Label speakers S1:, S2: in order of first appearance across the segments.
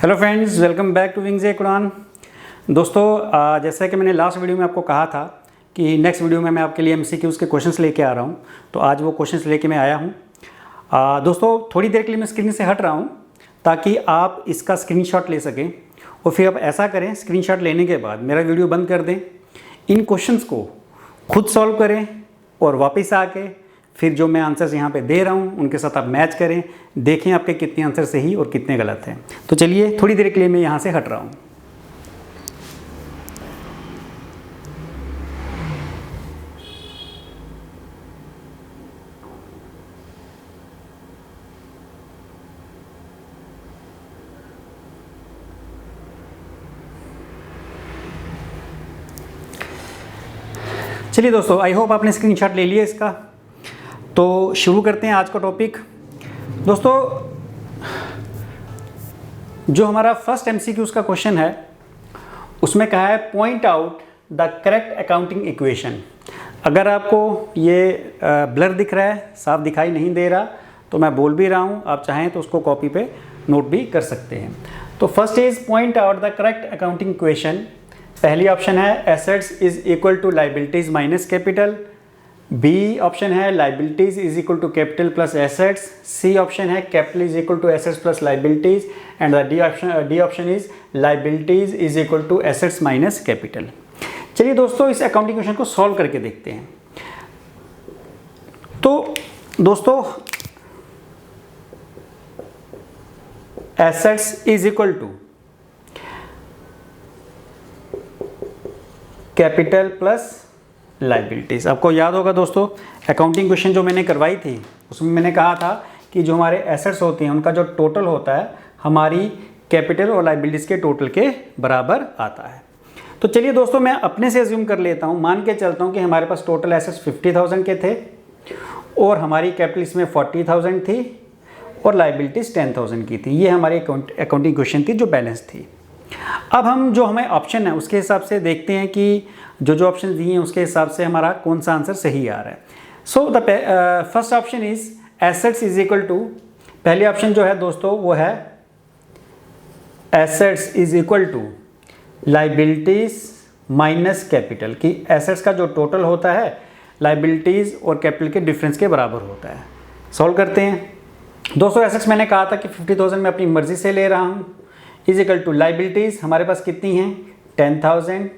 S1: Hello friends, welcome back to wings a Quran. दोस्तों, जैसा कि मैंने लास्ट वीडियो में आपको कहा था कि नेक्स्ट वीडियो में मैं आपके लिए एमसीक्यूज़ के क्वेश्चंस लेके आ रहा हूं, तो आज वो क्वेश्चंस लेके मैं आया हूं। दोस्तों, थोड़ी देर के लिए मैं स्क्रीन से हट रहा हूं ताकि आप इसका स्क्रीनशॉट ले सकें और फिर आप ऐसा करें, स्क्रीनशॉट लेने के बाद मेरा वीडियो बंद कर दें, इन क्वेश्चंस को खुद सॉल्व करें और वापस आके फिर जो मैं आंसर्स यहाँ पे दे रहा हूँ उनके साथ आप मैच करें, देखें आपके कितने आंसर सही और कितने गलत हैं। तो चलिए, थोड़ी देर के लिए मैं यहाँ से हट रहा हूँ। चलिए दोस्तों, आई होप आपने स्क्रीनशॉट ले लिया इसका। तो शुरू करते हैं आज का टॉपिक। दोस्तों, जो हमारा फर्स्ट एमसीक्यूज़ का क्वेश्चन है उसमें कहा है point out the correct accounting equation. अगर आपको ये ब्लर दिख रहा है, साफ दिखाई नहीं दे रहा, तो मैं बोल भी रहा हूँ, आप चाहें तो उसको कॉपी पे नोट भी कर सकते हैं। तो first is point out the correct accounting equation. पहली ऑप्शन है assets is equal to liabilities minus capital. B option है liabilities is equal to capital plus assets. C option है capital is equal to assets plus liabilities. And D option is liabilities is equal to assets minus capital. चलिए दोस्तों, इस accounting question को solve करके देखते हैं। तो दोस्तों, assets is equal to capital plus liabilities. आपको याद होगा दोस्तों, अकाउंटिंग क्वेश्चन जो मैंने करवाई थी उसमें मैंने कहा था कि जो हमारे एसेट्स होते हैं उनका जो टोटल होता है हमारी कैपिटल और लाइबिलिटीज के टोटल के बराबर आता है। तो चलिए दोस्तों, मैं अपने से अज्यूम कर लेता हूँ, मान के चलता हूँ कि हमारे पास टोटल एसेट्स 50,000 के थे और हमारी कैपिटल इसमें 40,000 थी और लाइबिलिटीज 10,000 की थी। ये हमारी अकाउंटिंग क्वेश्चन थी जो बैलेंस थी। अब हम जो हमें ऑप्शन है उसके हिसाब से देखते हैं कि जो ऑप्शन दिए हैं उसके हिसाब से हमारा कौन सा आंसर सही आ रहा है। So the first option is assets is equal to, पहली ऑप्शन जो है दोस्तों वो है assets is equal to liabilities minus capital, कि एसेट्स का जो टोटल होता है लाइबिलिटीज और कैपिटल के डिफरेंस के बराबर होता है। सॉल्व करते हैं दोस्तों। एसेट्स मैंने कहा था कि 50,000 मैं अपनी मर्जी से ले रहा हूँ, इज इक्वल टू लाइबिलिटीज हमारे पास कितनी है 10,000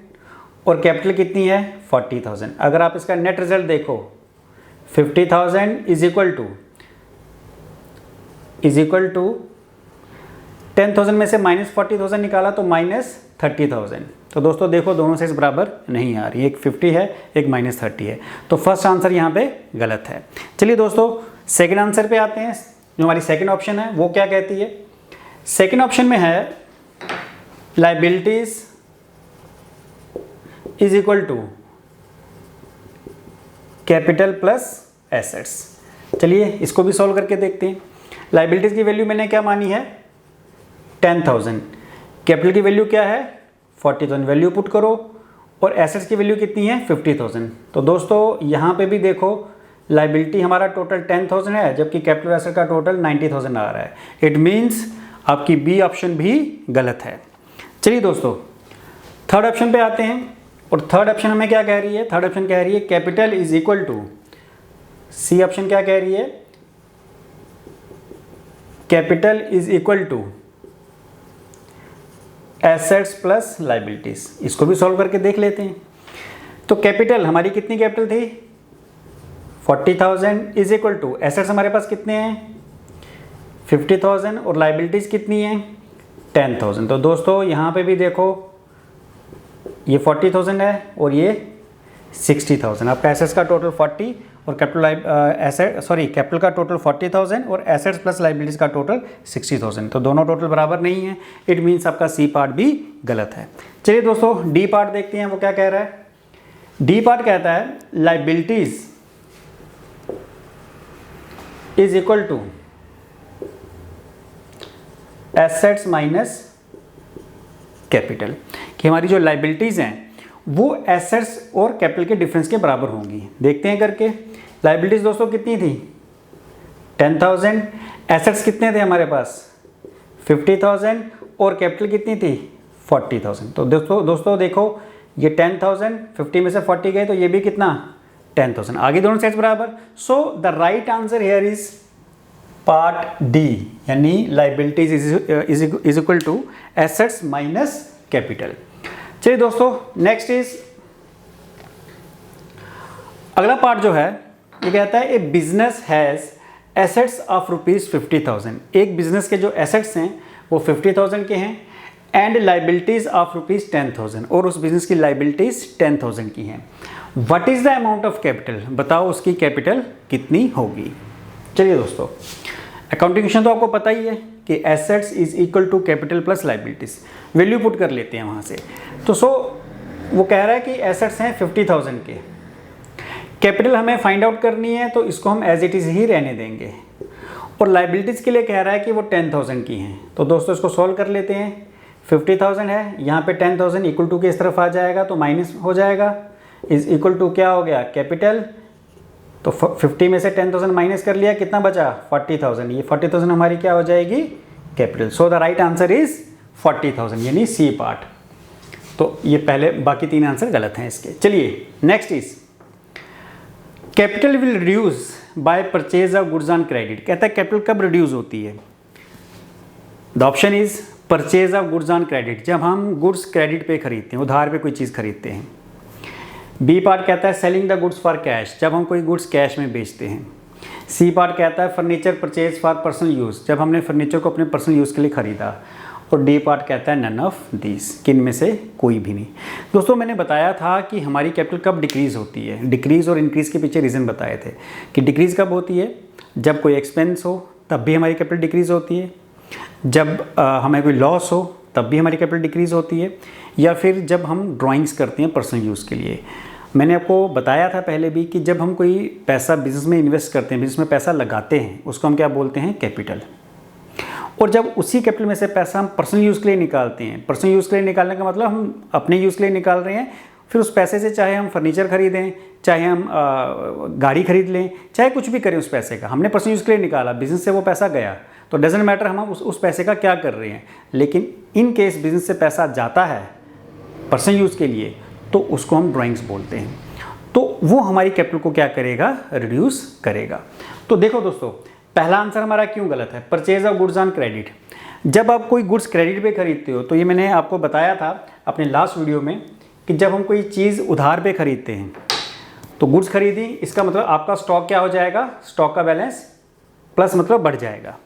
S1: और कैपिटल कितनी है 40,000। अगर आप इसका नेट रिजल्ट देखो 50,000 इज इक्वल टू 10,000 में से माइनस 40,000 निकाला तो माइनस 30,000। तो दोस्तों देखो, दोनों साइज बराबर नहीं आ रही, एक 50 है एक माइनस 30 है। तो फर्स्ट आंसर यहाँ पे गलत है। चलिए दोस्तों, सेकेंड आंसर पे आते हैं। जो हमारी सेकेंड ऑप्शन है वो क्या कहती है? सेकेंड ऑप्शन में है liabilities is equal to capital plus assets. चलिए इसको भी सॉल्व करके देखते हैं। लाइबिलिटीज की वैल्यू मैंने क्या मानी है 10,000, कैपिटल की वैल्यू क्या है 40,000, वैल्यू पुट करो, और एसेट्स की वैल्यू कितनी है 50,000। तो दोस्तों यहाँ पे भी देखो, लाइबिलिटी हमारा टोटल 10,000 है जबकि कैपिटल एसेट का टोटल 90,000 आ रहा है। इट मीन्स आपकी बी ऑप्शन भी गलत है। चलिए दोस्तों, थर्ड ऑप्शन पे आते हैं और थर्ड ऑप्शन हमें क्या कह रही है? थर्ड ऑप्शन कह रही है capital is equal to, C option क्या कह रही है? Capital is equal to assets plus liabilities. इसको भी सॉल्व करके देख लेते हैं। तो कैपिटल हमारी कितनी कैपिटल थी 40,000 इज इक्वल टू एसेट्स हमारे पास कितने हैं 50,000 और लाइबिलिटीज कितनी है 10,000। तो दोस्तों यहाँ पे भी देखो, ये 40,000 है और ये 60,000। आपका एसेट्स का टोटल 40 और कैपिटल का टोटल 40,000 और एसेट्स प्लस लाइबिलिटीज का टोटल 60,000। तो दोनों टोटल बराबर नहीं है। इट मीन्स आपका सी पार्ट भी गलत है। चलिए दोस्तों, डी पार्ट देखते हैं वो क्या कह रहा है। डी पार्ट कहता है liabilities is equal to assets minus capital, कि हमारी जो लाइबिलिटीज हैं वो एसेट्स और कैपिटल के डिफरेंस के बराबर होंगी। देखते हैं करके। लाइबिलिटीज दोस्तों कितनी थी 10,000, एसेट्स कितने थे हमारे पास 50,000 और कैपिटल कितनी थी 40,000। तो दोस्तों देखो ये 10,000, 50 में से 40 गए तो ये भी कितना 10,000, आगे दोनों साइड बराबर। So the right answer here is part D, यानी liabilities is equal to assets minus capital. चलिए दोस्तों नेक्स्ट इज अगला पार्ट जो है ये कहता है ए बिजनेस हैज एसेट्स ऑफ ₹50,000। एक बिजनेस के जो एसेट्स हैं वो 50,000 के हैं एंड लाइबिलिटीज ऑफ ₹10,000, और उस बिजनेस की लाइबिलिटीज 10,000 की हैं। What is the amount of capital, बताओ उसकी कैपिटल कितनी होगी। चलिए दोस्तों अकाउंटिंग क्वेश्चन तो आपको पता ही है कि assets is equal to capital plus liabilities, value put कर लेते हैं वहाँ से। तो वो कह रहा है कि एसेट्स हैं 50,000 के, कैपिटल हमें फाइंड आउट करनी है तो इसको हम एज इट इज़ ही रहने देंगे, और लाइबिलिटीज़ के लिए कह रहा है कि वो 10,000 की हैं। तो दोस्तों इसको सॉल्व कर लेते हैं। 50,000 है, यहाँ पे 10,000 इक्वल टू के इस तरफ आ जाएगा तो माइनस हो जाएगा, इज इक्वल टू क्या हो गया कैपिटल। तो 50 में से 10,000 माइनस कर लिया, कितना बचा 40,000, ये 40,000 हमारी क्या हो जाएगी capital. So the right answer is 40,000 यानी सी पार्ट। तो ये पहले बाकी 3 आंसर गलत हैं इसके। चलिए next is capital will reduce by purchase of goods on credit. कहता है कैपिटल कब रिड्यूस होती है, the option is purchase of goods on credit, जब हम गुड्स क्रेडिट पे खरीदते हैं, उधार पे कोई चीज़ खरीदते हैं। बी पार्ट कहता है selling the goods for cash, जब हम कोई गुड्स कैश में बेचते हैं। सी पार्ट कहता है furniture purchase for personal use, जब हमने फर्नीचर को अपने पर्सनल यूज़ के लिए ख़रीदा। और डी पार्ट कहता है नन ऑफ दिस, किन में से कोई भी नहीं। दोस्तों मैंने बताया था कि हमारी कैपिटल कब डिक्रीज़ होती है, डिक्रीज़ और इंक्रीज़ के पीछे रीज़न बताए थे कि डिक्रीज़ कब होती है, जब कोई एक्सपेंस हो तब भी हमारी कैपिटल डिक्रीज़ होती है, जब हमें कोई लॉस हो तब भी हमारी कैपिटल डिक्रीज़ होती है, या फिर जब हम ड्राइंग्स करते हैं पर्सनल यूज़ के लिए। मैंने आपको बताया था पहले भी कि जब हम कोई पैसा बिज़नेस में इन्वेस्ट करते हैं, बिज़नेस में पैसा लगाते हैं, उसको हम क्या बोलते हैं कैपिटल। और जब उसी कैपिटल में से पैसा हम पर्सनल यूज़ के लिए निकालते हैं, पर्सनल यूज़ के लिए निकालने का मतलब हम अपने यूज़ के लिए निकाल रहे हैं, फिर उस पैसे से चाहे हम फर्नीचर खरीदें, चाहे हम गाड़ी खरीद लें, चाहे कुछ भी करें, उस पैसे का हमने पर्सनल यूज़ के लिए निकाला, बिज़नेस से वो पैसा गया तो डजेंट मैटर हम उस पैसे का क्या कर रहे हैं। लेकिन इन केस बिज़नेस से पैसा जाता है पर्सनल यूज़ के लिए तो उसको हम ड्राइंग्स बोलते हैं, तो वो हमारी कैपिटल को क्या करेगा रिड्यूस करेगा। तो देखो दोस्तों पहला आंसर हमारा क्यों गलत है, purchase of goods on credit. जब आप कोई गुड्स क्रेडिट पे खरीदते हो, तो ये मैंने आपको बताया था अपने लास्ट वीडियो में कि जब हम कोई चीज़ उधार पे खरीदते हैं तो गुड्स खरीदी, इसका मतलब आपका स्टॉक क्या हो जाएगा, स्टॉक का बैलेंस प्लस मतलब बढ़ जाएगा।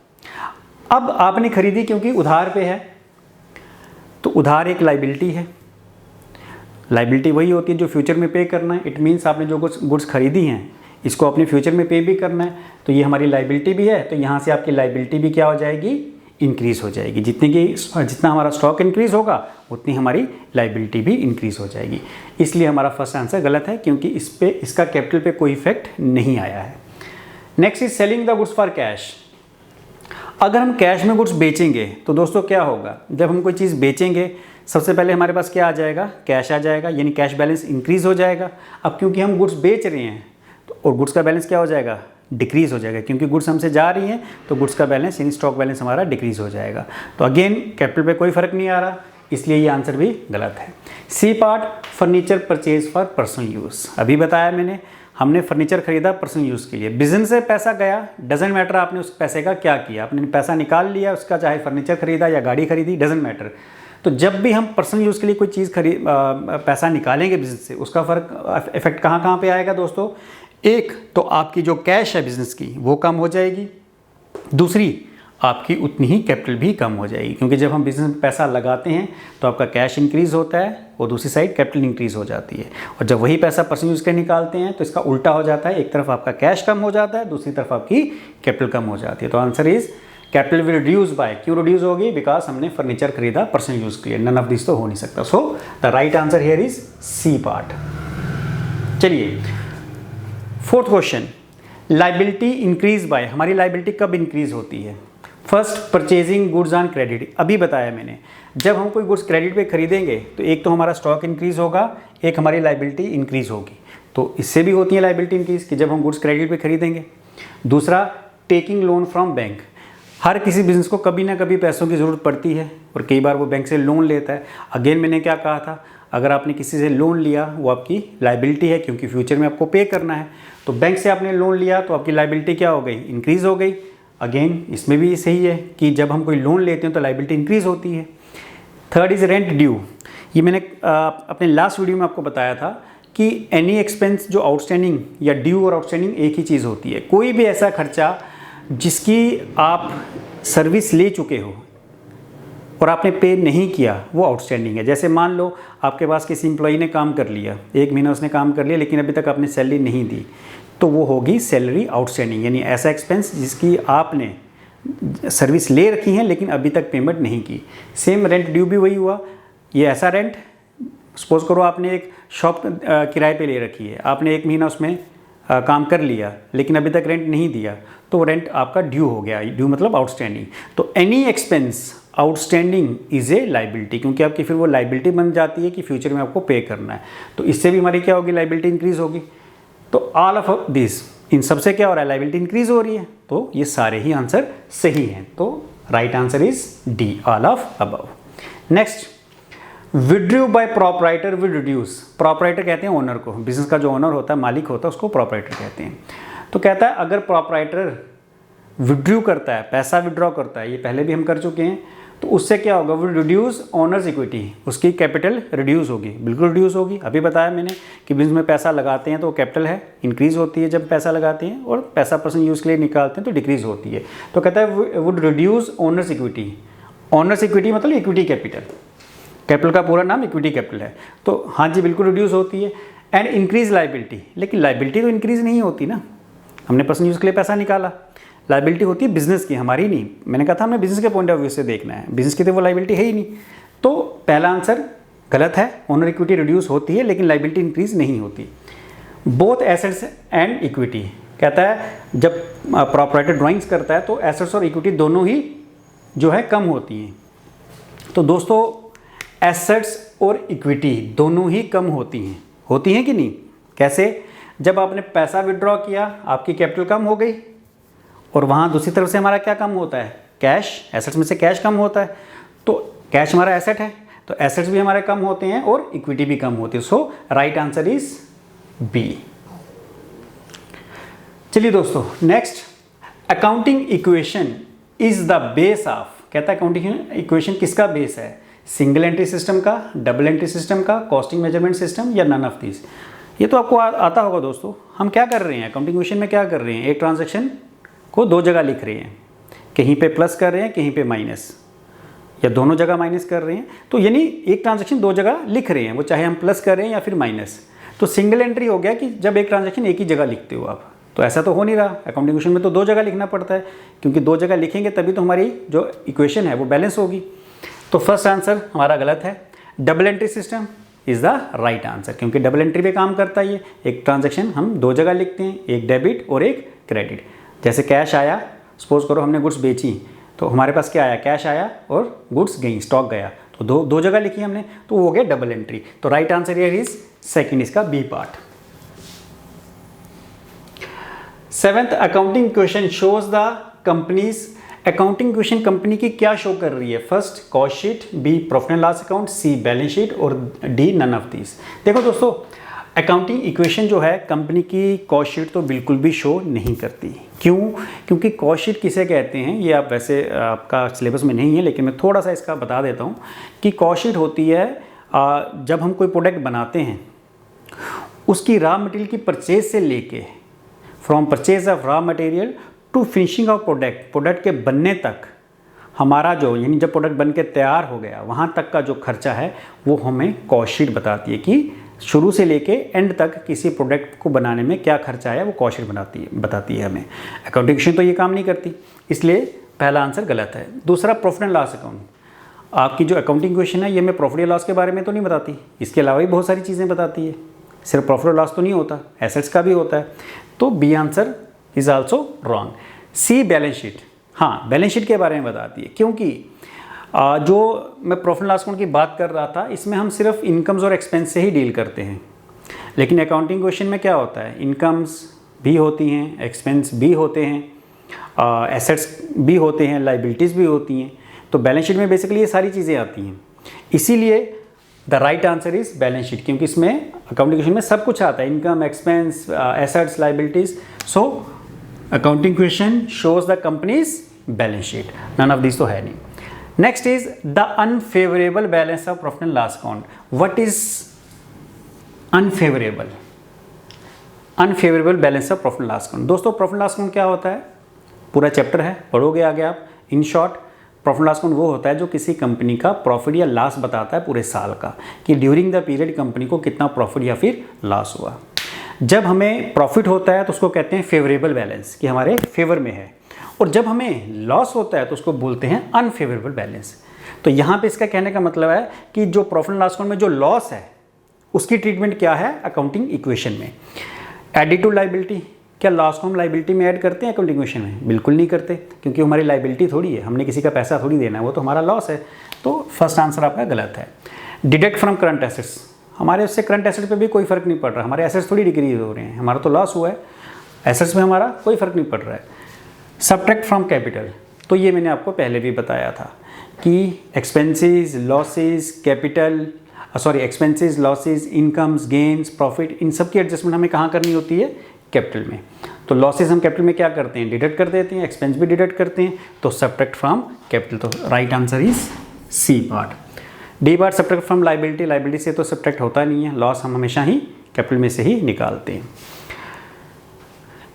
S1: अब आपने खरीदी क्योंकि उधार पे है, तो उधार एक लाइबिलिटी है, लाइबिलिटी वही होती है जो फ्यूचर में पे करना है। इट मीन्स आपने जो गुड्स खरीदी हैं इसको अपने फ्यूचर में पे भी करना है, तो ये हमारी लाइबिलिटी भी है, तो यहाँ से आपकी लाइबिलिटी भी क्या हो जाएगी इंक्रीज़ हो जाएगी। जितना हमारा स्टॉक इंक्रीज़ होगा उतनी हमारी लाइबिलिटी भी इंक्रीज़ हो जाएगी। इसलिए हमारा फर्स्ट आंसर गलत है क्योंकि इसका कैपिटल पे कोई इफेक्ट नहीं आया है। Next is selling the goods for cash. अगर हम कैश में गुड्स बेचेंगे तो दोस्तों क्या होगा, जब हम कोई चीज़ बेचेंगे सबसे पहले हमारे पास क्या आ जाएगा, कैश आ जाएगा, यानी कैश बैलेंस इंक्रीज़ हो जाएगा। अब क्योंकि हम गुड्स बेच रहे हैं और गुड्स का बैलेंस क्या हो जाएगा डिक्रीज़ हो जाएगा, क्योंकि गुड्स हमसे जा रही हैं तो गुड्स का बैलेंस यानी स्टॉक बैलेंस हमारा डिक्रीज़ हो जाएगा। तो अगेन कैपिटल पे कोई फ़र्क नहीं आ रहा, इसलिए ये आंसर भी गलत है। C part furniture purchase for personal use, अभी बताया मैंने, हमने फर्नीचर खरीदा पर्सनल यूज़ के लिए, बिजनेस से पैसा गया, डजेंट मैटर आपने उस पैसे का क्या किया, आपने पैसा निकाल लिया उसका, चाहे फर्नीचर खरीदा या गाड़ी खरीदी, डजेंट मैटर। तो जब भी हम पर्सनल यूज़ के लिए कोई चीज़ पैसा निकालेंगे बिजनेस से, उसका फ़र्क इफेक्ट कहाँ पे आएगा दोस्तों, एक तो आपकी जो कैश है बिजनेस की वो कम हो जाएगी, दूसरी आपकी उतनी ही कैपिटल भी कम हो जाएगी, क्योंकि जब हम बिजनेस में पैसा लगाते हैं तो आपका कैश इंक्रीज़ होता है और दूसरी साइड कैपिटल इंक्रीज़ हो जाती है, और जब वही पैसा पर्सनल यूज़ के निकालते हैं तो इसका उल्टा हो जाता है, एक तरफ आपका कैश कम हो जाता है, दूसरी तरफ आपकी कैपिटल कम हो जाती है। तो answer is capital will reduce by, क्यों रिड्यूस होगी, बिकॉज हमने फर्नीचर खरीदा पर्सनल यूज़ के लिए, नन ऑफ दिस तो हो नहीं सकता। So the right answer here is C part. चलिए fourth question, liability increase by, हमारी लाइबिलिटी कब इंक्रीज होती है, first purchasing goods on credit, अभी बताया मैंने, जब हम कोई गुड्स क्रेडिट पे खरीदेंगे तो एक तो हमारा स्टॉक इंक्रीज होगा, एक हमारी लाइबिलिटी इंक्रीज होगी। तो इससे भी होती है लाइबिलिटी इंक्रीज कि जब हम गुड्स क्रेडिट पे खरीदेंगे। दूसरा टेकिंग लोन फ्रॉम बैंक, हर किसी बिज़नेस को कभी ना कभी पैसों की ज़रूरत पड़ती है और कई बार वो बैंक से लोन लेता है। अगेन मैंने क्या कहा था, अगर आपने किसी से लोन लिया वो आपकी लायबिलिटी है, क्योंकि फ्यूचर में आपको पे करना है। तो बैंक से आपने लोन लिया तो आपकी लायबिलिटी क्या हो गई, इंक्रीज़ हो गई। अगेन इसमें भी सही है कि जब हम कोई लोन लेते हैं तो लायबिलिटी इंक्रीज़ होती है। Third is rent due. ये मैंने अपने लास्ट वीडियो में आपको बताया था कि एनी एक्सपेंस जो आउटस्टैंडिंग या ड्यू और आउटस्टैंडिंग एक ही चीज़ होती है। कोई भी ऐसा खर्चा जिसकी आप सर्विस ले चुके हो और आपने पे नहीं किया वो आउटस्टैंडिंग है। जैसे मान लो आपके पास किसी एम्प्लॉई ने काम कर लिया, 1 महीना उसने काम कर लिया लेकिन अभी तक आपने सैलरी नहीं दी, तो वो होगी सैलरी आउटस्टैंडिंग, यानी ऐसा एक्सपेंस जिसकी आपने सर्विस ले रखी है लेकिन अभी तक पेमेंट नहीं की। सेम रेंट ड्यू भी वही हुआ। ये ऐसा रेंट, सपोज करो आपने एक शॉप किराए पे ले रखी है, आपने 1 महीना उसमें काम कर लिया लेकिन अभी तक रेंट नहीं दिया, तो रेंट आपका ड्यू हो गया। ड्यू मतलब आउटस्टैंडिंग। तो any expense outstanding is a liability, क्योंकि आपकी फिर वो लाइबिलिटी बन जाती है कि फ्यूचर में आपको पे करना है। तो इससे भी हमारी क्या होगी, लाइबिलिटी इंक्रीज़ होगी। तो ऑल ऑफ दिस, इन सबसे क्या हो रहा है, लाइबिलिटी इंक्रीज़ हो रही है। तो ये सारे ही आंसर सही हैं। तो right answer is D, all of above. Next, withdrew by proprietor will reduce. Proprietor कहते हैं ओनर को, बिजनेस का जो ओनर होता है, मालिक होता है, उसको प्रोपराइटर कहते हैं। तो कहता है अगर प्रोपराइटर विड्रू करता है, पैसा विड्रॉ करता है, ये पहले भी हम कर चुके हैं, तो उससे क्या होगा, विल रिड्यूस ओनर्स इक्विटी, उसकी कैपिटल रिड्यूस होगी, बिल्कुल रिड्यूस होगी। अभी बताया मैंने कि बिजनेस में पैसा लगाते हैं तो कैपिटल है, इंक्रीज होती है जब पैसा लगाते हैं, और पैसा पर्सन यूज़ के लिए निकालते हैं तो डिक्रीज होती है। तो कहता है would reduce owners equity. Owners equity मतलब इक्विटी कैपिटल, कैपिटल का पूरा नाम इक्विटी कैपिटल है। तो हाँ जी, बिल्कुल रिड्यूस होती है। एंड इंक्रीज लाइबिलिटी, लेकिन लाइबिलिटी तो इंक्रीज नहीं होती ना, हमने पर्सन यूज़ के लिए पैसा निकाला। लाइबिलिटी होती है बिजनेस की, हमारी नहीं। मैंने कहा था हमें बिजनेस के पॉइंट ऑफ व्यू से देखना है, बिजनेस की तो वो लाइबिलिटी है ही नहीं। तो पहला आंसर गलत है, ओनर इक्विटी रिड्यूस होती है लेकिन लाइबिलिटी इंक्रीज नहीं होती। बोथ एसेट्स एंड इक्विटी, कहता है जब प्रोपराइटर ड्राइंग्स करता है तो एसेट्स और इक्विटी दोनों ही जो है कम होती हैं। तो दोस्तों एसेट्स और इक्विटी दोनों ही कम होती हैं कि नहीं? कैसे? जब आपने पैसा विड्रॉ किया आपकी कैपिटल कम हो गई, और वहाँ दूसरी तरफ से हमारा क्या कम होता है, कैश। एसेट्स में से कैश कम होता है, तो कैश हमारा एसेट है, तो एसेट्स भी हमारे कम होते हैं और इक्विटी भी कम होती है। सो राइट आंसर इज बी। चलिए दोस्तों, next, accounting equation is the base of. कहता है अकाउंटिंग इक्वेशन किसका बेस है? सिंगल एंट्री सिस्टम का, डबल एंट्री सिस्टम का, कॉस्टिंग मेजरमेंट सिस्टम, या नन ऑफ दिस। ये तो आपको आता होगा दोस्तों। हम क्या कर रहे हैं अकाउंटिंग इक्वेशन में, क्या कर रहे हैं, एक ट्रांजैक्शन को 2 जगह लिख रहे हैं, कहीं पे प्लस कर रहे हैं, कहीं पे माइनस, या दोनों जगह माइनस कर रहे हैं। तो यानी एक ट्रांजैक्शन 2 जगह लिख रहे हैं, वो चाहे हम प्लस कर रहे हैं या फिर माइनस। तो सिंगल एंट्री हो गया कि जब एक ट्रांजैक्शन एक ही जगह लिखते हो आप। तो ऐसा तो हो नहीं रहा, अकाउंटिंग इक्वेशन में तो 2 जगह लिखना पड़ता है, क्योंकि 2 जगह लिखेंगे तभी तो हमारी जो इक्वेशन है वो बैलेंस होगी। तो फर्स्ट आंसर हमारा गलत है। Double entry system is the right answer, क्योंकि डबल एंट्री पे काम करता है ये। एक ट्रांजैक्शन हम 2 जगह लिखते हैं, एक डेबिट और एक क्रेडिट। जैसे कैश आया, सपोज करो हमने गुड्स बेची, तो हमारे पास क्या आया, कैश आया और गुड्स गई, स्टॉक गया, तो दो जगह लिखी हमने, तो वो हो गया डबल एंट्री। तो right answer here is second, इसका B part. 7th, accounting equation shows the companies. Accounting equation company की क्या शो कर रही है? First cost sheet, B profit and loss account, C balance sheet, और डी नन ऑफ दिस। देखो दोस्तों, accounting equation जो है कंपनी की कॉस्ट शीट तो बिल्कुल भी शो नहीं करती। क्यों? क्योंकि कॉस्ट शीट किसे कहते हैं, ये आप वैसे आपका सिलेबस में नहीं है, लेकिन मैं थोड़ा सा इसका बता देता हूँ कि कॉस्ट शीट होती है जब हम कोई प्रोडक्ट बनाते हैं, उसकी रॉ मटेरियल की परचेज से लेके, from purchase of raw material to finishing of product के बनने तक हमारा जो, यानी जब प्रोडक्ट बन के तैयार हो गया वहाँ तक का जो खर्चा है वो हमें कॉस्ट शीट बताती है कि शुरू से लेके एंड तक किसी प्रोडक्ट को बनाने में क्या खर्चा आया, वो कॉस्ट शीट बताती है हमें। अकाउंटिंग इक्वेशन तो ये काम नहीं करती, इसलिए पहला आंसर गलत है। दूसरा, प्रॉफिट एंड लॉस अकाउंट, आपकी जो अकाउंटिंग इक्वेशन है ये मैं प्रॉफिट या लॉस के बारे में तो नहीं बताती, इसके अलावा भी बहुत सारी चीज़ें बताती है। सिर्फ प्रॉफिट और लॉस तो नहीं होता, एसेट्स का भी होता है। तो B answer is also wrong. C balance sheet, हाँ बैलेंस शीट के बारे में बताती है, क्योंकि जो मैं प्रॉफिट लॉस अकाउंट की बात कर रहा था इसमें हम सिर्फ इनकम्स और एक्सपेंस से ही डील करते हैं, लेकिन अकाउंटिंग क्वेश्चन में क्या होता है, इनकम्स भी होती हैं, एक्सपेंस भी होते हैं, एसेट्स भी होते हैं, लाइबिलिटीज़ भी होती हैं। तो बैलेंस शीट में बेसिकली ये सारी चीज़ें आती हैं। इसीलिए the right answer is balance sheet, क्योंकि इसमें अकाउंटिंग क्वेश्चन में सब कुछ आता है, income, expense, assets, liabilities. So accounting question shows the company's balance sheet, none of this तो है नहीं। Next is the unfavourable balance of profit and loss account. What is unfavourable? Unfavourable balance of profit and loss account. दोस्तों profit and loss account क्या होता है? पूरा chapter है, पढ़ोगे आगे आप। In short profit loss account वो होता है जो किसी कंपनी का प्रॉफिट या लॉस बताता है पूरे साल का, कि ड्यूरिंग द पीरियड कंपनी को कितना प्रॉफिट या फिर लॉस हुआ। जब हमें प्रॉफिट होता है तो उसको कहते हैं फेवरेबल बैलेंस, कि हमारे फेवर में है, और जब हमें लॉस होता है तो उसको बोलते हैं अनफेवरेबल बैलेंस। तो यहाँ पे इसका कहने का मतलब है कि जो प्रॉफिट एंड लॉस अकाउंट में जो लॉस है उसकी ट्रीटमेंट क्या है अकाउंटिंग इक्वेशन में। एडिड टू लाइबिलिटी, क्या लॉस को हम लाइबिलिटी में ऐड करते हैं अकाउंटिंग इक्वेशन में? बिल्कुल नहीं करते, क्योंकि हमारी लाइबिलिटी थोड़ी है, हमने किसी का पैसा थोड़ी देना है, वो तो हमारा लॉस है। तो फर्स्ट आंसर आपका गलत है। डिडक्ट फ्रॉम करंट एसेट्स, हमारे उससे करंट एसेट पे भी कोई फर्क नहीं पड़ रहा, हमारे एसेट्स थोड़ी डिक्रीज हो रहे हैं, हमारा तो लॉस हुआ है, एसेट्स में हमारा कोई फर्क नहीं पड़ रहा है। सब्ट्रैक्ट फ्रॉम कैपिटल, तो ये मैंने आपको पहले भी बताया था कि expenses, losses, capital, expenses, losses, incomes, gains, profit, इन सब की एडजस्टमेंट हमें कहाँ करनी होती है? कैपिटल में। तो लॉसेस हम कैपिटल में क्या करते हैं? डिडक्ट कर देते हैं, एक्सपेंस भी डिडक्ट करते हैं, तो सब्ट्रैक्ट फ्रॉम कैपिटल। तो right answer is C part. D part subtract from liability, liability से तो सब्ट्रैक्ट होता नहीं है, लॉस हम हमेशा ही कैपिटल में से ही निकालते हैं।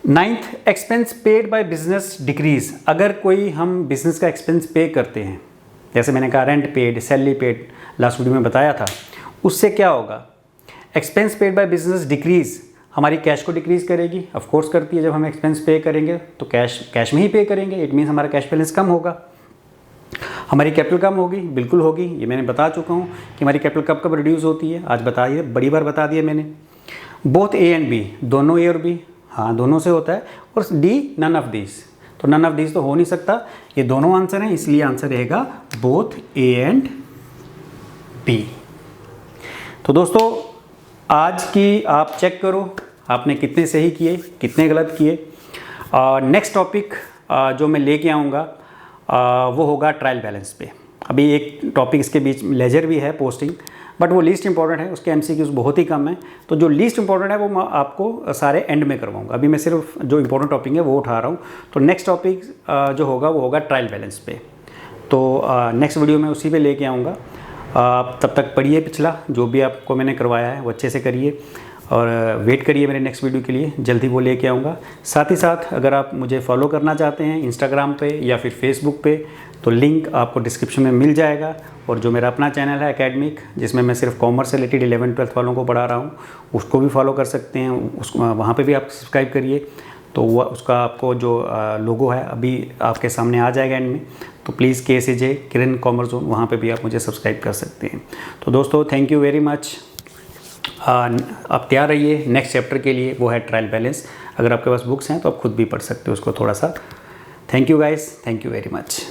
S1: Ninth, expense paid by business decrease. अगर कोई हम बिजनेस का एक्सपेंस पे करते हैं, जैसे मैंने कहा rent paid, salary paid, last video में बताया था, उससे क्या होगा? Expense paid by business decrease, हमारी कैश को डिक्रीज करेगी, ऑफ कोर्स करती है। जब हम एक्सपेंस पे करेंगे तो कैश में ही पे करेंगे, इट मीन्स हमारा कैश बैलेंस कम होगा। हमारी कैपिटल कम होगी, बिल्कुल होगी, ये मैंने बता चुका हूँ कि हमारी कैपिटल कब कब रिड्यूस होती है, आज बताइए, बड़ी बार बता दिया मैंने। बोथ ए एंड बी, दोनों ए और बी, हाँ दोनों से होता है। और डी नन ऑफ दिस, तो नन ऑफ दिस तो हो नहीं सकता, ये दोनों आंसर हैं, इसलिए आंसर रहेगा बोथ ए एंड बी। तो दोस्तों आज की आप चेक करो आपने कितने सही किए, कितने गलत किए। नेक्स्ट टॉपिक जो मैं लेके आऊँगा वो होगा ट्रायल बैलेंस पे। अभी एक टॉपिक इसके बीच लेजर भी है पोस्टिंग, बट वो लीस्ट इंपॉर्टेंट है, उसके एमसीक्यूज बहुत ही कम है। तो जो लीस्ट इंपॉर्टेंट है वो मैं आपको सारे एंड में करवाऊँगा, अभी मैं सिर्फ जो इंपॉर्टेंट टॉपिक है वो उठा रहा हूँ। तो नेक्स्ट टॉपिक जो होगा वो होगा ट्रायल बैलेंस पे। तो नेक्स्ट वीडियो में उसी पे लेके आऊँगा। आप तब तक पढ़िए, पिछला जो भी आपको मैंने करवाया है वो अच्छे से करिए, और वेट करिए मेरे नेक्स्ट वीडियो के लिए, जल्दी वो लेके आऊँगा। साथ ही साथ अगर आप मुझे फॉलो करना चाहते हैं इंस्टाग्राम पे या फिर फेसबुक पे, तो लिंक आपको डिस्क्रिप्शन में मिल जाएगा। और जो मेरा अपना चैनल है एकेडमिक, जिसमें मैं सिर्फ कॉमर्स से रिलेटेड 11th-12th वालों को पढ़ा रहा हूँ, उसको भी फॉलो कर सकते हैं, वहाँ पर भी आप सब्सक्राइब करिए। तो वह उसका आपको जो लोगो है अभी आपके सामने आ जाएगा एंड में, तो please KCJ Kiran commerce zone, वहाँ पे भी आप मुझे सब्सक्राइब कर सकते हैं। तो दोस्तों थैंक यू वेरी मच। आप तैयार रहिए नेक्स्ट चैप्टर के लिए, वो है ट्रायल बैलेंस। अगर आपके पास बुक्स हैं तो आप खुद भी पढ़ सकते हो उसको थोड़ा सा। Thank you guys, thank you very much.